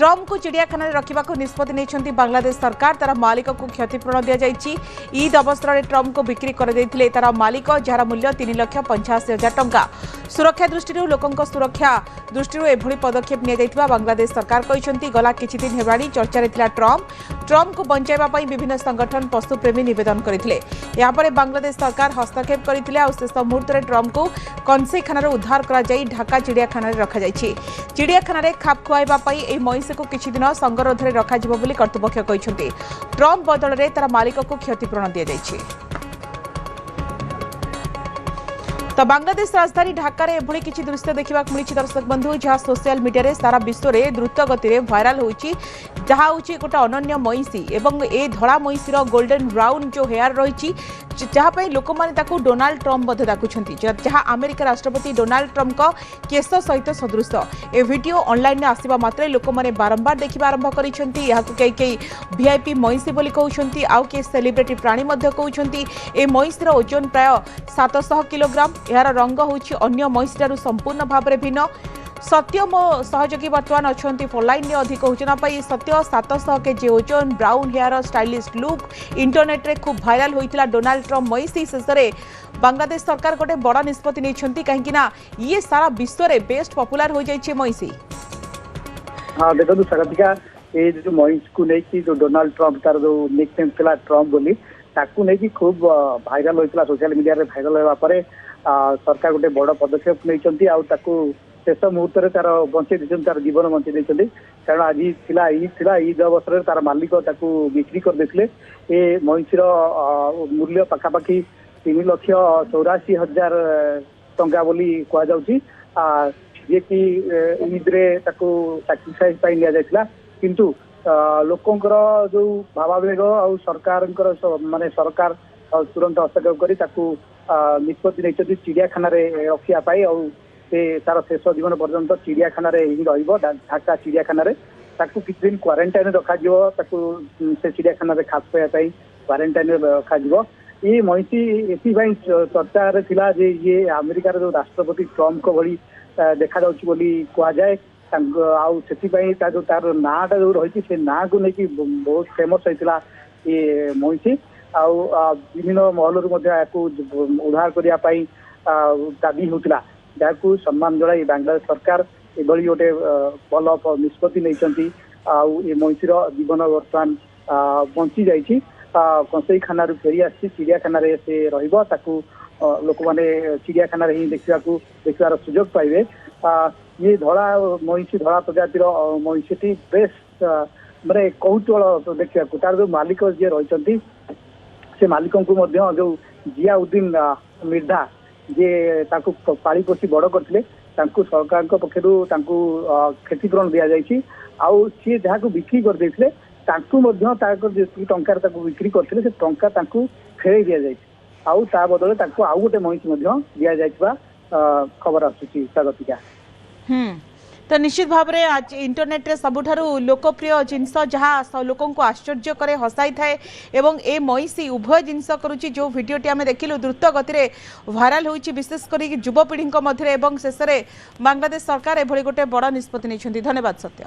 Trump को चिड़ियाखाना रखा निष्पत्ति नहीं बांग्लादेश सरकार। तार मालिक को क्षतिपूरण दि जाएगी। ईद अवसर में ट्रम्प को बिक्री कर तार मालिक जार मूल्य 3,85,000 टंका। सुरक्षा दृष्टि लोकों सुरक्षा दृष्टि एभली पदक्षेप निया बांग्लादेश सरकार कहते गला किछि दिन हेबाणी चर्चा थिला ट्रम्प को बचाइवाई विभिन्न संगठन पशुप्रेमी निवेदन करते। यापर बांग्लादेश सरकार हस्तक्षेप करते और शेष मुहूर्त में ट्रम्प को कंसेईखाना उद्धार कर ढाका चिड़ियाखाना रखा चिड़ियाखाना खाप खुआई महिषी को किछि दिन संगरोध में रखा कर्तृपक्ष कहते। ट्रम्प बदल में तार मालिक को क्षतिपूरण दि जाएगी। तो बांग्लादेश राजधानी ढाका रे एभली किछि दृश्य देखा मिली दर्शक बंधु जहाँ सोशल मीडिया रे सारा विश्व में द्रुत गति में भाइराल होची। जहाँ होची गोटे अनन्य महिषी एवं ए धड़ा महिषीर गोल्डन ब्राउन जो हेयर रही जहाँपाई लोक मैंने डोनाल्ड ट्रम्प मध्य डाकुंट जहाँ अमेरिका राष्ट्रपति डोनाल्ड ट्रम्प का केश सहित सदृश ए वीडियो ऑनलाइन में आसवा मात्रे लोक मैंने बारंबार देखा आरंभ कई वीआईपी महिषी बोली कहते आउ किए सेलिब्रिटी प्राणी कहते। ए महिषीर ओजन प्राय 700 किलोग्राम। यार रंग होची अन्य महिषीठारु संपूर्ण भाव में भिन्न। सत्य मो सहयोगी बर्तमान अच्छा फोनलाइन में अधिक होचना सत्य 700 केजी ओजन brown hair stylish look internet रे खूब भाइराल होइतिला डोनाल्ड ट्रम्प महिषी। शेष में बांग्लादेश सरकार गोटे बड़ निष्पत्ति नहीं कहीं ये सारा विश्व में बेस्ट पपुलर हो जाइए महिषी। हाँ देखो स्वागतिका ये जो महिष को लेकिन जो डोनाल्ड ट्रम्प तार जो निकनेम थिला ट्रम्प बोली ताकू नहीं खूब भाइराल होइतिला सोशल मीडिया रे भाइराल होगा पर सरकार गोटे बड़ पदक्षेप नहीं शेष मुहूर्त में तार बंचे तार जीवन बंचे देते। कारण आज थिला ईद अवसर में तार मालिक बिक्री करदे। ये महिषीर मूल्य पखापाखि 3,84,000 टंका बोली कहुच्छी जी कि ईद रे सैक्रिफाइस नि किंतु लोकंर जो भावावेग और सरकार माने सरकार तुरंत हस्तक्षेप कर निष्पत्ति नहीं चिड़ियाखाना रखापी और तार शेष जीवन पर्यंत चिड़ियाखाना ही ढाका चिड़ियाखाना किसी दिन क्वारंटाइन रखा से चिड़ियाखाना खाप खाई क्वारंटाइन रखा। ये महिषी एपाई चर्चा थिला ये अमेरिकार जो राष्ट्रपति ट्रम्प को भली देखा बोली कहुए जो तार नाटा जो रही से ना को लेकिन बहुत फेमस होता ये महिषी विभिन्न महलू उद्धार करने दाबी होता जहाँ सम्मान जड़ाई बांग्लादेश सरकार एभली गोटे भल निष्पत्ति नहीं महिषीर जीवन बर्तमान बंची जाइए। कंसेईखाना फेरी आसी चिड़ियाखाना से लोक मैंने चिड़ियाखाना ही देखार सुजोग पाइबे। ये धड़ा महिषी धड़ा प्रजातिर महिषीटी बेस्ट माने कौतूहल देखा तार जो मालिक जी रही से मालिकों को जो जियाउद्दीन मिर्जा जे पाली पोषी बड़ करते सरकार पक्षर क्षतिपूरण दि जाइए। आउ सी जहाँ बिक्री करदे टंकार बिक्री करते टंका फेरई दि जाए आउ ता बदले आउ गोटे महिषी दि जाइए खबर आसूची स्वागतिका। तो निश्चित भाव में आज इंटरनेट रे सबुठारु लोकप्रिय जिनस जहाँ लोकों को आश्चर्य करे हसाई थाए एवं ए महिषी उभय जिनस करुच्ची जो वीडियोटी आम देखिलु द्रुत गति में भाइराल होइछि विशेष कर युवपीढ़ी मध्य शेष में बांग्लादेश सरकार एभली गोटे बड़ निष्पत्ति नहीं। धन्यवाद सत्य।